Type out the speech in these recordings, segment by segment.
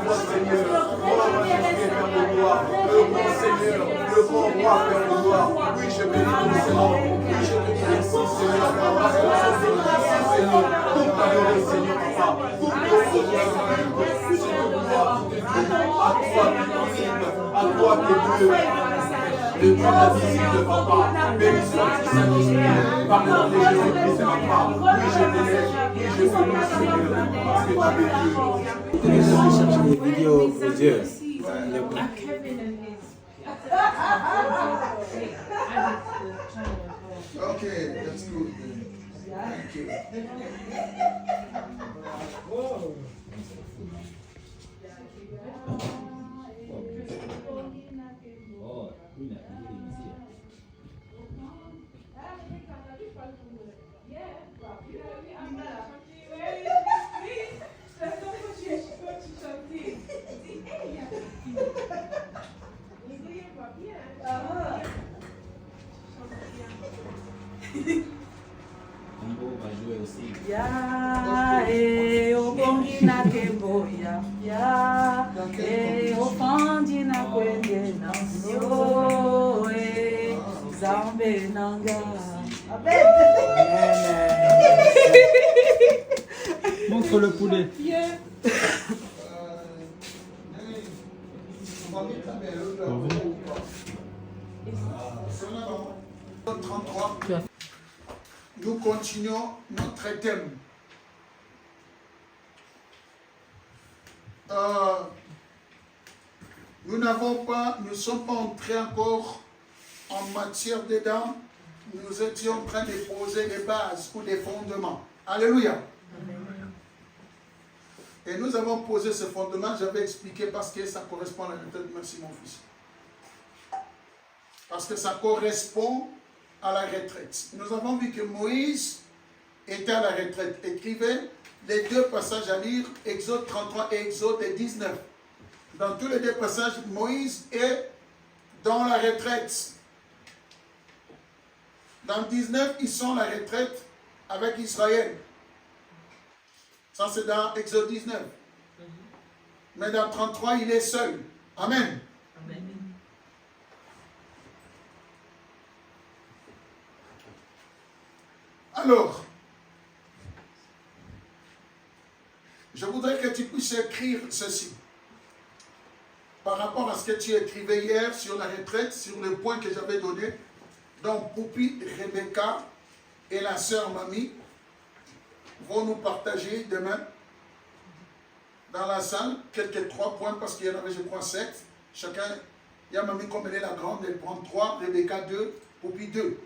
grand Seigneur, oh majesté, Père de gloire, le grand Seigneur, le grand roi, Père de gloire. Oui, je bénis ton Seigneur, oui, je te dis merci, Seigneur, parce que nous sommes bénis ici, Seigneur, pour t'adorer, Seigneur, Papa, pour te recevoir, Seigneur, gloire, tout est Dieu, à toi, visible, à toi, qui es Dieu. Le Dieu invisible, Papa, béni soit-il Saint-Esprit, par le nom de Jésus-Christ, Papa. Oui, je t'élève, oui, je te loue, Seigneur, parce que tu es Dieu. Vous allez chercher des vidéos aux yeux. Okay, that's good. Thank you. Ya, o bongi na kembo ya, o fandi na kwende na yo, zambe nanga. Amen. Montre le poulet. Nous continuons notre thème. Nous ne sommes pas entrés encore en matière dedans. Nous étions en train de poser les bases ou des fondements. Alléluia. Et nous avons posé ce fondement, j'avais expliqué parce que ça correspond à la retraite. Merci mon fils. Parce que ça correspond à la retraite. Nous avons vu que Moïse était à la retraite. Écrivez les deux passages à lire, Exode 33 et Exode 19. Dans tous les deux passages, Moïse est dans la retraite. Dans 19, ils sont à la retraite avec Israël. Ça, c'est dans Exode 19. Mais dans 33, il est seul. Amen. Amen. Alors, je voudrais que tu puisses écrire ceci. Par rapport à ce que tu écrivais hier sur la retraite, sur le point que j'avais donné. Donc, Poupi, Rebecca et la sœur Mamie vont nous partager demain dans la salle quelques 3 points parce qu'il y en avait, je crois, 7. Chacun, il y a Mamie comme elle est la grande, elle prend 3, Rebecca 2, Poupi 2.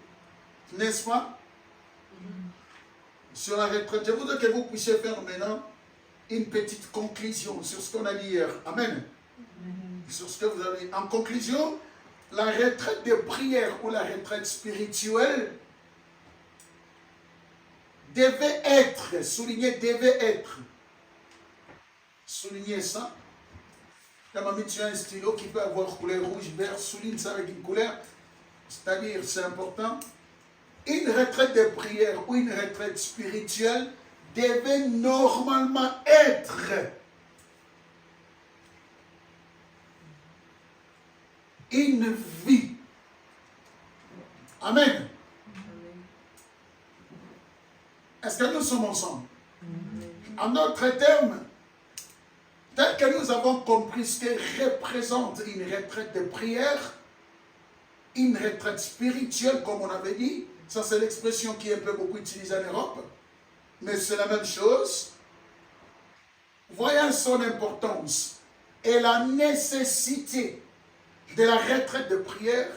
N'est-ce pas? Sur la retraite, je voudrais que vous puissiez faire maintenant une petite conclusion sur ce qu'on a dit hier. Amen. Sur ce que vous avez dit. En conclusion, la retraite de prière ou la retraite spirituelle devait être, souligné, devait être. Soulignez ça. La mamie, tu as un stylo qui peut avoir couleur rouge, vert, souligne ça avec une couleur. C'est-à-dire, c'est important. Une retraite de prière ou une retraite spirituelle devait normalement être une vie. Amen. Est-ce que nous sommes ensemble? En d'autres termes, tel que nous avons compris ce que représente une retraite de prière, une retraite spirituelle, comme on avait dit, ça c'est l'expression qui est un peu beaucoup utilisée en Europe, mais c'est la même chose. Voyant son importance et la nécessité de la retraite de prière,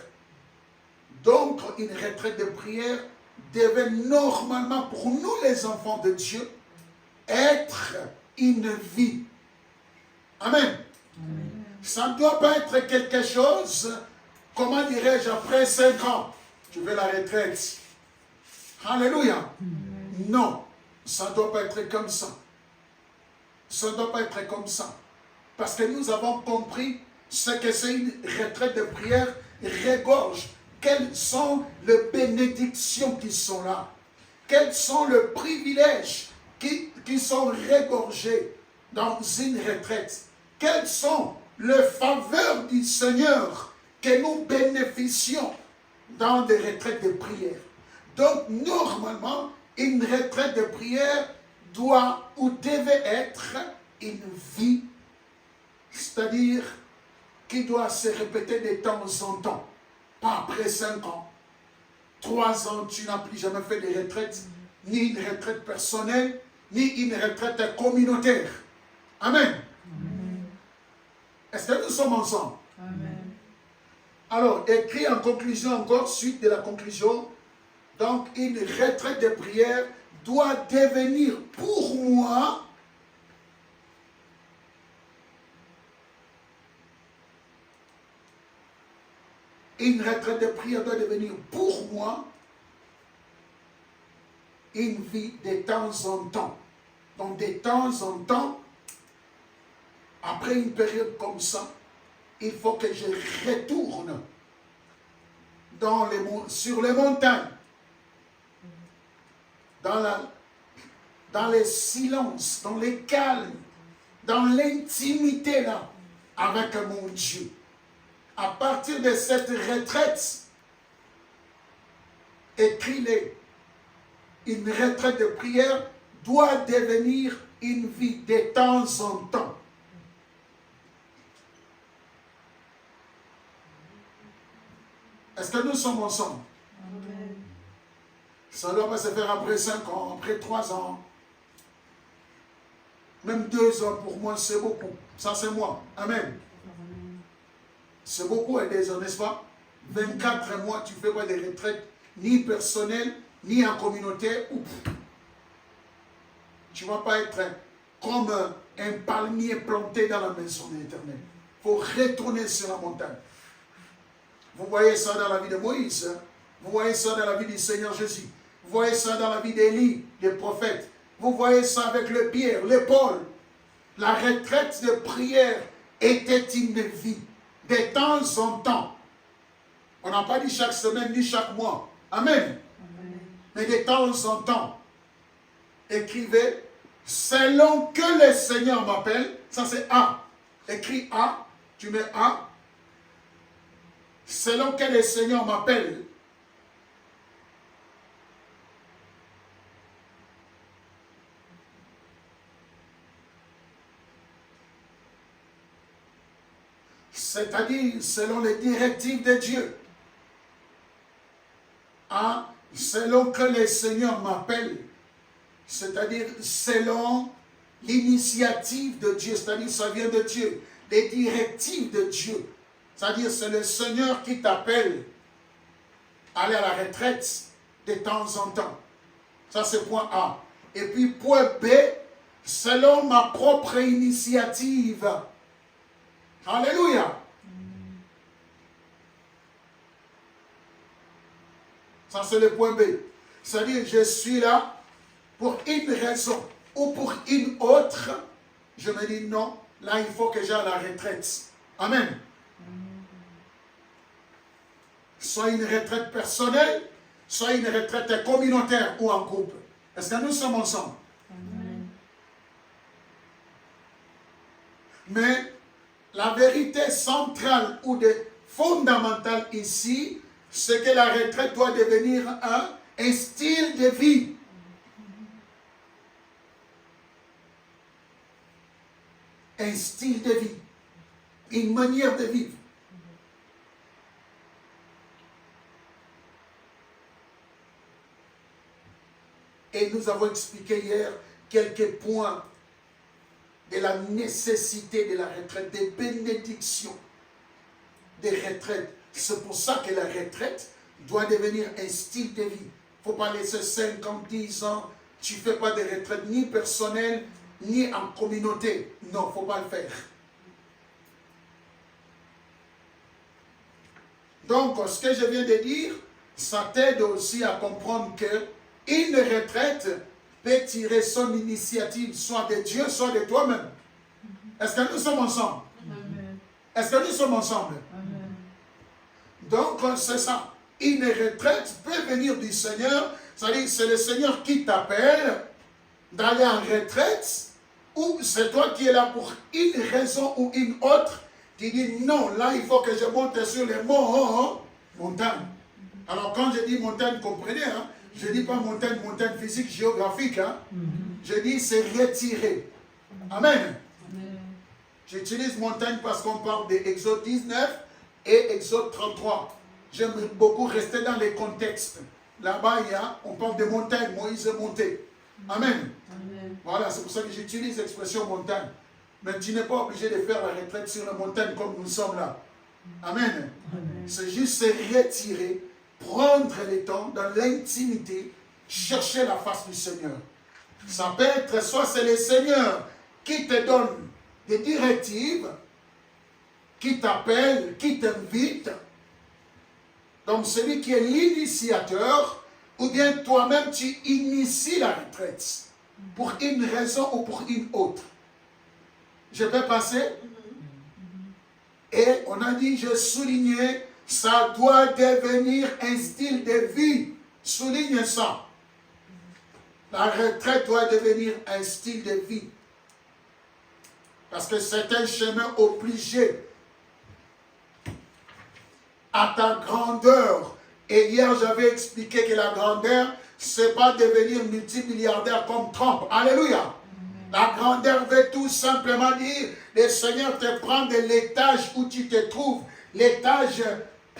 donc une retraite de prière devait normalement pour nous les enfants de Dieu être une vie. Amen. Amen. Ça ne doit pas être quelque chose, comment dirais-je, après 5 ans, tu veux la retraite. Alléluia. Amen. Non, ça ne doit pas être comme ça. Ça ne doit pas être comme ça. Parce que nous avons compris ce que c'est une retraite de prière regorge. Quelles sont les bénédictions qui sont là? Quels sont les privilèges qui sont regorgés dans une retraite? quelles sont les faveurs du Seigneur que nous bénéficions dans des retraites de prière. Donc, normalement, une retraite de prière doit ou devait être une vie, c'est-à-dire qui doit se répéter de temps en temps. Pas après 5 ans, 3 ans, tu n'as plus jamais fait de retraite, ni une retraite personnelle, ni une retraite communautaire. Amen. Est-ce que nous sommes ensemble? Amen. Alors, écrit en conclusion encore, suite de la conclusion, donc une retraite de prière doit devenir pour moi une retraite de prière doit devenir pour moi une vie de temps en temps. Donc de temps en temps, après une période comme ça, il faut que je retourne sur les montagnes, dans les silences, dans les calmes, dans l'intimité là, avec mon Dieu. À partir de cette retraite, écris-les, une retraite de prière doit devenir une vie de temps en temps. Est-ce que nous sommes ensemble? Amen. Ça ne doit pas se faire après 5 ans, après 3 ans. Même 2 ans pour moi, c'est beaucoup. Ça, c'est moi. Amen. C'est beaucoup à 2 ans, n'est-ce pas? 24 mois, tu ne fais pas de retraite, ni personnelle, ni en communauté. Tu ne vas pas être comme un palmier planté dans la maison de l'Éternel. Il faut retourner sur la montagne. Vous voyez ça dans la vie de Moïse. Hein? Vous voyez ça dans la vie du Seigneur Jésus. Vous voyez ça dans la vie d'Élie, des prophètes. Vous voyez ça avec le Pierre, le Paul. La retraite de prière était une vie. De temps en temps. On n'a pas dit chaque semaine ni chaque mois. Amen. Amen. Mais de temps en temps. Écrivez, selon que le Seigneur m'appelle. Ça c'est A. Écris A. Tu mets A. Selon que le Seigneur m'appelle. C'est-à-dire selon les directives de Dieu. A. Selon que le Seigneur m'appelle. C'est-à-dire selon l'initiative de Dieu. C'est-à-dire ça vient de Dieu. Les directives de Dieu. C'est-à-dire c'est le Seigneur qui t'appelle à aller à la retraite de temps en temps. Ça c'est point A. Et puis point B, selon ma propre initiative. Alléluia. Ça c'est le point B. C'est-à-dire je suis là pour une raison ou pour une autre. Je me dis non, là il faut que j'aille à la retraite. Amen. Soit une retraite personnelle, soit une retraite communautaire ou en groupe. Est-ce que nous sommes ensemble? Amen. Mais la vérité centrale ou fondamentale ici, c'est que la retraite doit devenir un style de vie. Un style de vie. Une manière de vivre. Et nous avons expliqué hier quelques points de la nécessité de la retraite, des bénédictions des retraites. C'est pour ça que la retraite doit devenir un style de vie. Il ne faut pas laisser 5 ans, 10 ans, tu ne fais pas de retraite ni personnelle, ni en communauté. Non, il ne faut pas le faire. Donc, ce que je viens de dire, ça t'aide aussi à comprendre que une retraite peut tirer son initiative soit de Dieu, soit de toi-même. Est-ce que nous sommes ensemble? Amen. Est-ce que nous sommes ensemble? Amen. Donc, c'est ça. Une retraite peut venir du Seigneur. C'est-à-dire c'est le Seigneur qui t'appelle d'aller en retraite ou c'est toi qui es là pour une raison ou une autre, tu dis non, là il faut que je monte sur les montagnes. Alors quand je dis montagne, comprenez, hein, je ne dis pas montagne physique, géographique. Hein. Je dis c'est retiré. Amen. J'utilise montagne parce qu'on parle d'Exode 19 et Exode 33. J'aime beaucoup rester dans les contextes. Là-bas, on parle de montagne, Moïse est monté. Amen. Voilà, c'est pour ça que j'utilise l'expression montagne. Mais tu n'es pas obligé de faire la retraite sur la montagne comme nous sommes là. Amen. C'est juste se retirer, prendre le temps dans l'intimité, chercher la face du Seigneur. Ça peut être soit c'est le Seigneur qui te donne des directives, qui t'appelle, qui t'invite. Donc celui qui est l'initiateur, ou bien toi-même tu inities la retraite pour une raison ou pour une autre. Je vais passer. Et on a dit, je soulignais, ça doit devenir un style de vie. Souligne ça. La retraite doit devenir un style de vie. Parce que c'est un chemin obligé à ta grandeur. Et hier, j'avais expliqué que la grandeur, c'est pas devenir multimilliardaire comme Trump. Alléluia. La grandeur veut tout simplement dire, le Seigneur te prend de l'étage où tu te trouves, l'étage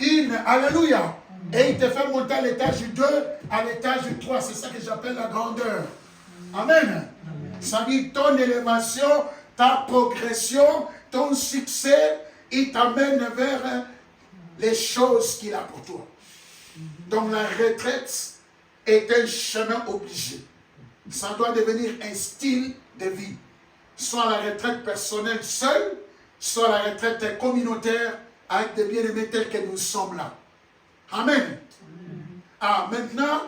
1, alléluia. Et il te fait monter à l'étage 2, à l'étage 3. C'est ça que j'appelle la grandeur. Amen. Ça dit ton élévation, ta progression, ton succès, il t'amène vers les choses qu'il a pour toi. Donc la retraite est un chemin obligé. Ça doit devenir un style de vie. Soit la retraite personnelle seule, soit la retraite communautaire avec des bien-aimés tels que nous sommes là. Amen. Ah, maintenant,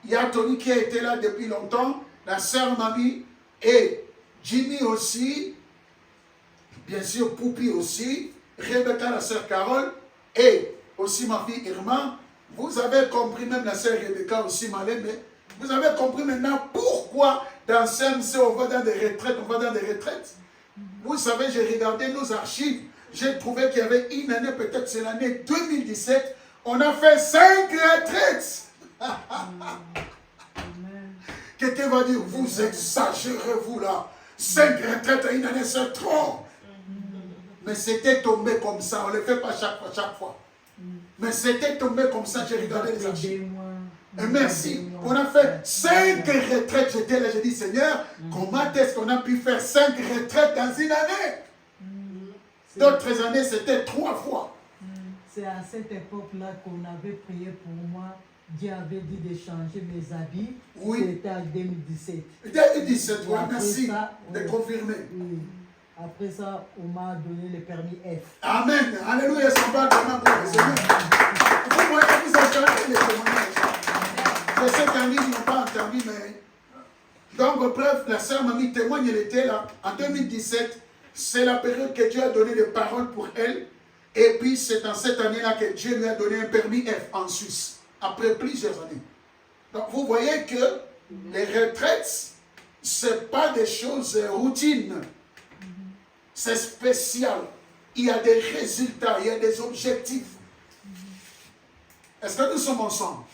il y a Tony qui a été là depuis longtemps, la sœur Mamie et Jimmy aussi, bien sûr Poupi aussi, Rebecca, la sœur Carole, et aussi ma fille Irma. Vous avez compris, même la sœur Rebecca aussi, Malène, vous avez compris maintenant pourquoi dans CMC on va dans des retraites, Vous savez, j'ai regardé nos archives, j'ai trouvé qu'il y avait une année, peut-être c'est l'année 2017, on a fait 5 retraites. Quelqu'un va dire, vous exagérez vous là, 5 retraites à une année, c'est trop. Mais c'était tombé comme ça, on ne le fait pas chaque fois. Mais c'était tombé comme ça, j'ai regardé les archives. Et merci. On a fait 5 retraites. J'étais là, j'ai dit, Seigneur, comment est-ce qu'on a pu faire 5 retraites dans une année? D'autres années, c'était 3 fois. C'est à cette époque-là qu'on avait prié pour moi. Dieu avait dit de changer mes habits. Oui. C'était en 2017. 2017, oui, Après merci ça, de confirmer. Oui. Après ça, on m'a donné le permis F. Amen. Alléluia, ça va vraiment pour le Seigneur. Vous voyez, vous entendez les témoignages. Je sais qu'en ligne, ils n'ont pas entendu, mais... Donc, bref, la sœur Mamie témoigne, elle était là. En 2017, c'est la période que Dieu a donné des paroles pour elle. Et puis, c'est dans cette année-là que Dieu lui a donné un permis F en Suisse, après plusieurs années. Donc, vous voyez que les retraites, ce n'est pas des choses routines. C'est spécial. Il y a des résultats, il y a des objectifs. Est-ce que nous sommes ensemble?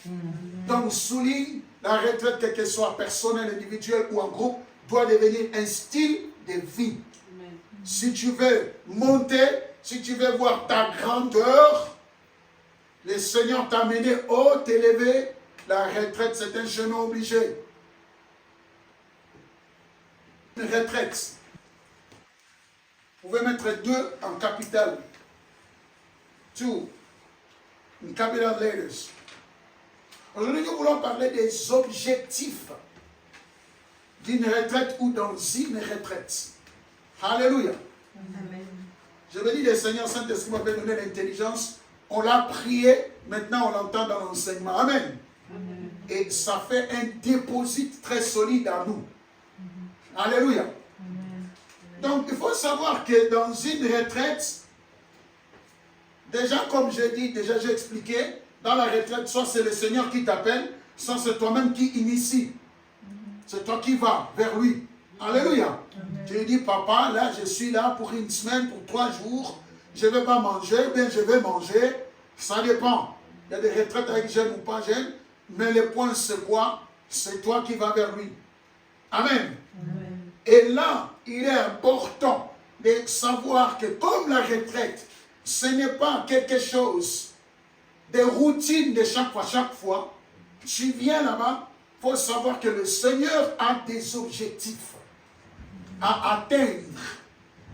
Donc, souligne, la retraite, quelle qu'elle soit personnelle, individuelle ou en groupe, doit devenir un style de vie. Amen. Si tu veux monter, si tu veux voir ta grandeur, le Seigneur t'a amené haut, t'élever, la retraite, c'est un chemin obligé. Une retraite. Vous pouvez mettre 2 en capital. 2 in capital letters. Aujourd'hui, nous voulons parler des objectifs d'une retraite ou dans une retraite. Alléluia. Amen. Je me dis, le Seigneur Saint-Esprit m'avait donné l'intelligence. On l'a prié, maintenant on l'entend dans l'enseignement. Amen. Amen. Et ça fait un déposit très solide à nous. Alléluia. Donc, il faut savoir que dans une retraite, déjà, comme j'ai dit, déjà j'ai expliqué, dans la retraite, soit c'est le Seigneur qui t'appelle, soit c'est toi-même qui initie. C'est toi qui vas vers lui. Alléluia. Tu lui dis, papa, là, je suis là pour une semaine, pour 3 jours. Je ne vais pas manger, bien je vais manger. Ça dépend. Il y a des retraites avec jeûne ou pas jeûne. Mais le point, c'est quoi? C'est toi qui vas vers lui. Amen. Et là, il est important de savoir que comme la retraite, ce n'est pas quelque chose de routine de chaque fois. Tu viens là-bas, il faut savoir que le Seigneur a des objectifs à atteindre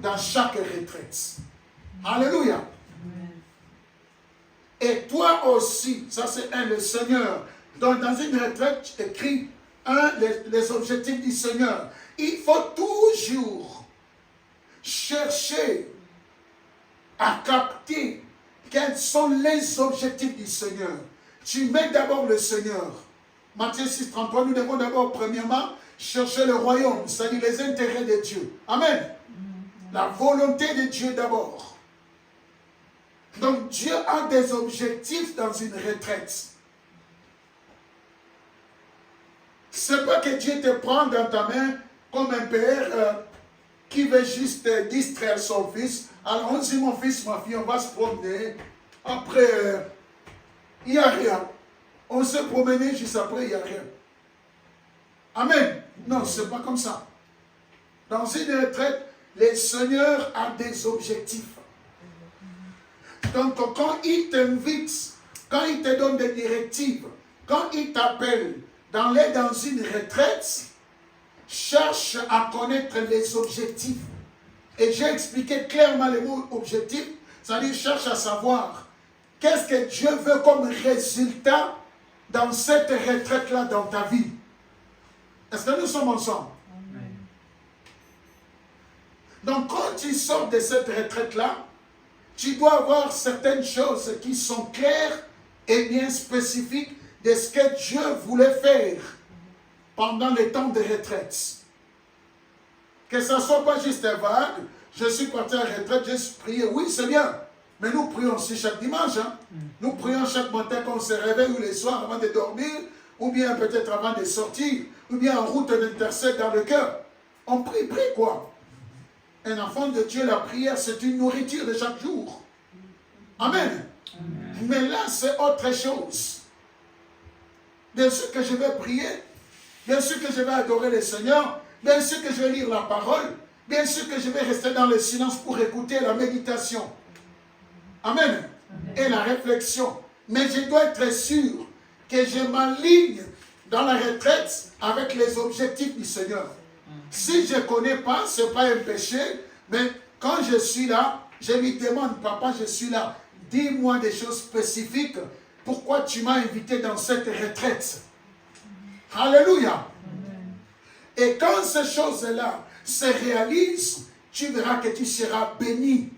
dans chaque retraite. Alléluia. Et toi aussi, ça c'est le Seigneur. Donc dans une retraite, tu écris les objectifs du Seigneur. Il faut toujours chercher à capter quels sont les objectifs du Seigneur. Tu mets d'abord le Seigneur. Matthieu 6,33, nous devons d'abord, premièrement, chercher le royaume, c'est-à-dire les intérêts de Dieu. Amen. La volonté de Dieu d'abord. Donc Dieu a des objectifs dans une retraite. C'est pas que Dieu te prend dans ta main comme un père qui veut juste distraire son fils. Alors on dit, mon fils, ma fille, on va se promener. Après, il n'y a rien. On se promener juste après, il n'y a rien. Amen. Non, ce n'est pas comme ça. Dans une retraite, le Seigneur a des objectifs. Donc, quand il t'invite, quand il te donne des directives, quand il t'appelle dans une retraite, cherche à connaître les objectifs. Et j'ai expliqué clairement le mot objectif, c'est-à-dire cherche à savoir qu'est-ce que Dieu veut comme résultat dans cette retraite-là dans ta vie. Est-ce que nous sommes ensemble? Amen. Donc quand tu sors de cette retraite-là, tu dois avoir certaines choses qui sont claires et bien spécifiques de ce que Dieu voulait faire pendant les temps de retraite. Que ça ne soit pas juste vague, je suis parti à la retraite, j'ai prié, oui c'est bien, mais nous prions aussi chaque dimanche. Hein? Nous prions chaque matin quand on se réveille ou les soirs avant de dormir, ou bien peut-être avant de sortir, ou bien en route d'intercède dans le cœur. On prie quoi? Un enfant de Dieu, la prière, c'est une nourriture de chaque jour. Amen. Amen. Mais là, c'est autre chose. Bien sûr que je vais prier, bien sûr que je vais adorer le Seigneur, bien sûr que je vais lire la parole, bien sûr que je vais rester dans le silence pour écouter la méditation. Amen. Amen. Et la réflexion. Mais je dois être sûr que je m'aligne dans la retraite avec les objectifs du Seigneur. Si je ne connais pas, ce n'est pas un péché, mais quand je suis là, je lui demande, papa, je suis là, dis-moi des choses spécifiques, pourquoi tu m'as invité dans cette retraite? Alléluia. Et quand ces choses-là se réalisent, tu verras que tu seras béni,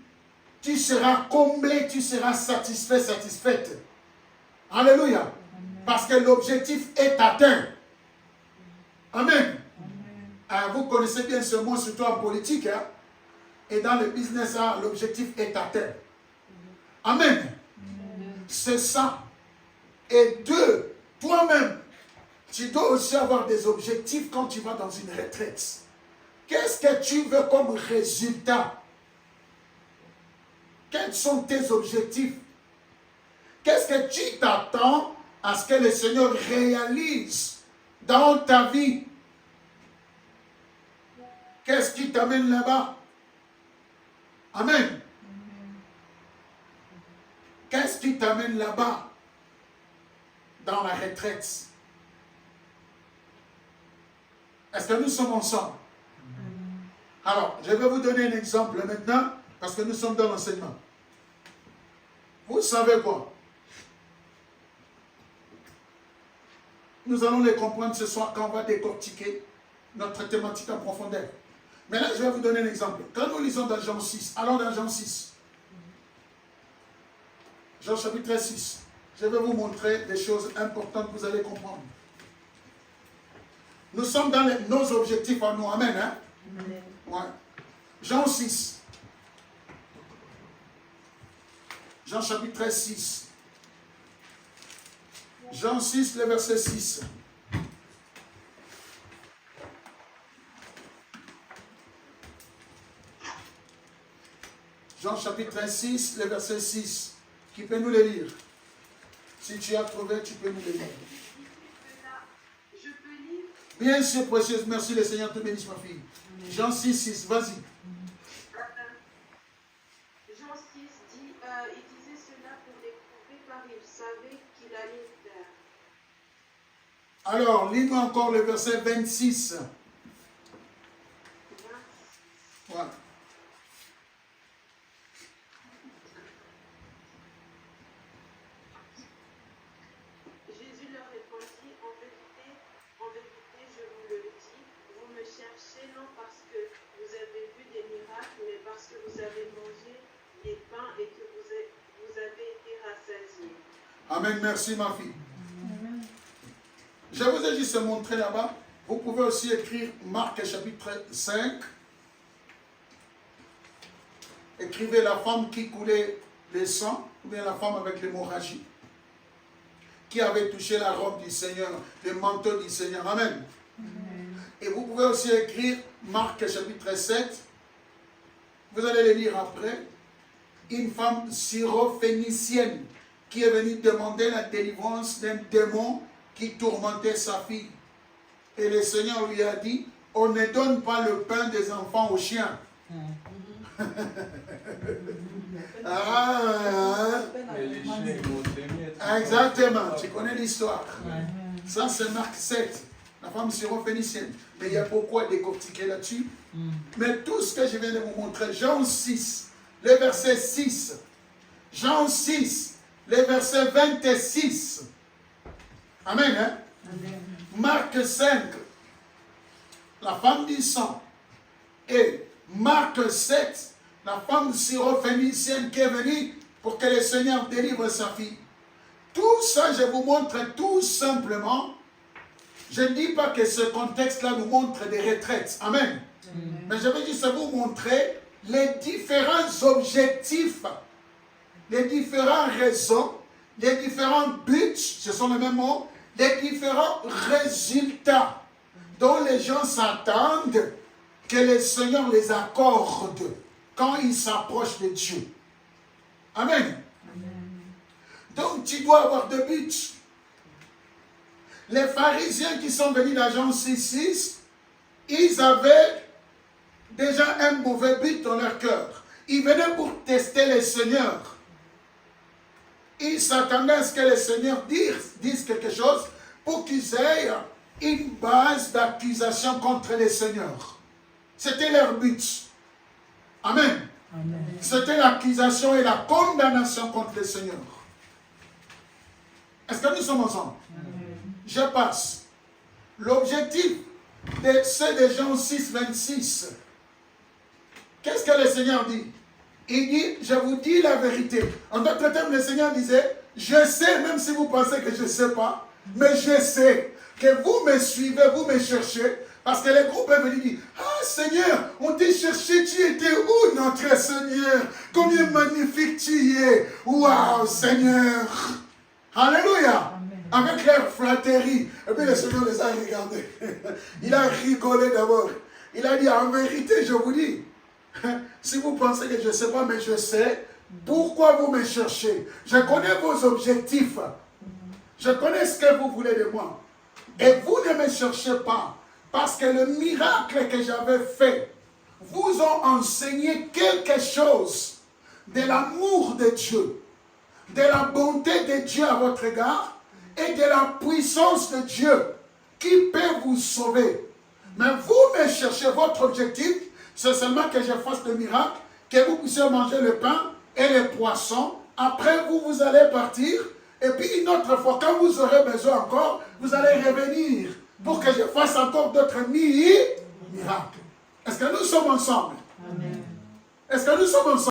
tu seras comblé, tu seras satisfait, satisfaite. Alléluia. Parce que l'objectif est atteint. Amen. Vous connaissez bien ce mot, surtout en politique. Hein? Et dans le business, l'objectif est atteint. Amen. C'est ça. Et deux, toi-même, tu dois aussi avoir des objectifs quand tu vas dans une retraite. Qu'est-ce que tu veux comme résultat? Quels sont tes objectifs? Qu'est-ce que tu t'attends à ce que le Seigneur réalise dans ta vie? Qu'est-ce qui t'amène là-bas? Amen. Qu'est-ce qui t'amène là-bas? Dans la retraite. Est-ce que nous sommes ensemble? Alors, je vais vous donner un exemple maintenant, parce que nous sommes dans l'enseignement. Vous savez quoi? Nous allons les comprendre ce soir quand on va décortiquer notre thématique en profondeur. Mais là, je vais vous donner un exemple. Quand nous lisons dans Jean 6, allons dans Jean 6. Jean chapitre 6. Je vais vous montrer des choses importantes que vous allez comprendre. Nous sommes dans nos objectifs en nous. Amen. Hein? Amen. Ouais. Jean 6. Jean chapitre 6. Jean 6, le verset 6. Jean chapitre 6, le verset 6. Qui peut nous le lire? Si tu as trouvé, tu peux nous le lire. Je peux lire? Bien sûr, précieuse. Merci, le Seigneur te bénisse, ma fille. Jean 6, 6, vas-y. Jean 6 dit, il disait cela pour l'éprouver car il savait qu'il allait faire. Alors, lis-nous encore le verset 26. Voilà. Jésus leur répondit, en vérité, je vous le dis, vous me cherchez non parce que vous avez vu des miracles, mais parce que vous avez mangé des pains et que vous avez été rassasiés. Amen, merci ma fille. Je vous ai juste montré là-bas. Vous pouvez aussi écrire Marc chapitre 5. Écrivez la femme qui coulait le sang, ou bien la femme avec l'hémorragie, qui avait touché la robe du Seigneur, le manteau du Seigneur. Amen. Et vous pouvez aussi écrire Marc chapitre 7. Vous allez le lire après. Une femme syrophénicienne qui est venue demander la délivrance d'un démon qui tourmentait sa fille. Et le Seigneur lui a dit, on ne donne pas le pain des enfants aux chiens. Mais les chiens, ils vont t'aimer. Exactement, tu connais l'histoire. Ça, c'est Marc 7, la femme syrophénicienne. Mais il y a beaucoup à décortiquer là-dessus. Mais tout ce que je viens de vous montrer, Jean 6, le verset 6, Jean 6, le verset 26. Amen, hein? Amen. Marc 5, la femme du sang. Et Marc 7, la femme syrophénicienne qui est venue pour que le Seigneur délivre sa fille. Tout ça, je vous montre tout simplement. Je ne dis pas que ce contexte-là nous montre des retraites. Amen. Mais je veux juste vous montrer les différents objectifs, les différentes raisons, les différents buts, ce sont les mêmes mots, les différents résultats dont les gens s'attendent que le Seigneur les accorde quand ils s'approchent de Dieu. Amen. Donc tu dois avoir deux buts. Les pharisiens qui sont venus dans Jean 6, ils avaient déjà un mauvais but dans leur cœur. Ils venaient pour tester le Seigneur. Ils s'attendaient à ce que le Seigneur dise quelque chose pour qu'ils aient une base d'accusation contre le Seigneur. C'était leur but. Amen. Amen. C'était l'accusation et la condamnation contre le Seigneur. Est-ce que nous sommes ensemble? Je passe. L'objectif de ceux de Jean 6, 26. Qu'est-ce que le Seigneur dit? Il dit, je vous dis la vérité. En d'autres termes, le Seigneur disait, je sais, même si vous pensez que je ne sais pas, mais je sais que vous me suivez, vous me cherchez, parce que le groupe est venu dire, ah Seigneur, on t'a cherché, tu étais où notre Seigneur? Combien magnifique tu es! Waouh Seigneur! Alléluia! Avec leur flatterie. Et puis le Seigneur les a regardés. Il a rigolé d'abord. Il a dit, en vérité, je vous dis, si vous pensez que je ne sais pas, mais je sais, pourquoi vous me cherchez? Je connais vos objectifs. Je connais ce que vous voulez de moi. Et vous ne me cherchez pas. Parce que le miracle que j'avais fait vous ont enseigné quelque chose de l'amour de Dieu, de la bonté de Dieu à votre égard et de la puissance de Dieu qui peut vous sauver. Mais vous me cherchez, votre objectif, c'est seulement que je fasse le miracle, que vous puissiez manger le pain et les poissons. Après, vous allez partir. Et puis, une autre fois, quand vous aurez besoin encore, vous allez revenir pour que je fasse encore d'autres miracles. Est-ce que nous sommes ensemble? Amen. Est-ce que nous sommes ensemble?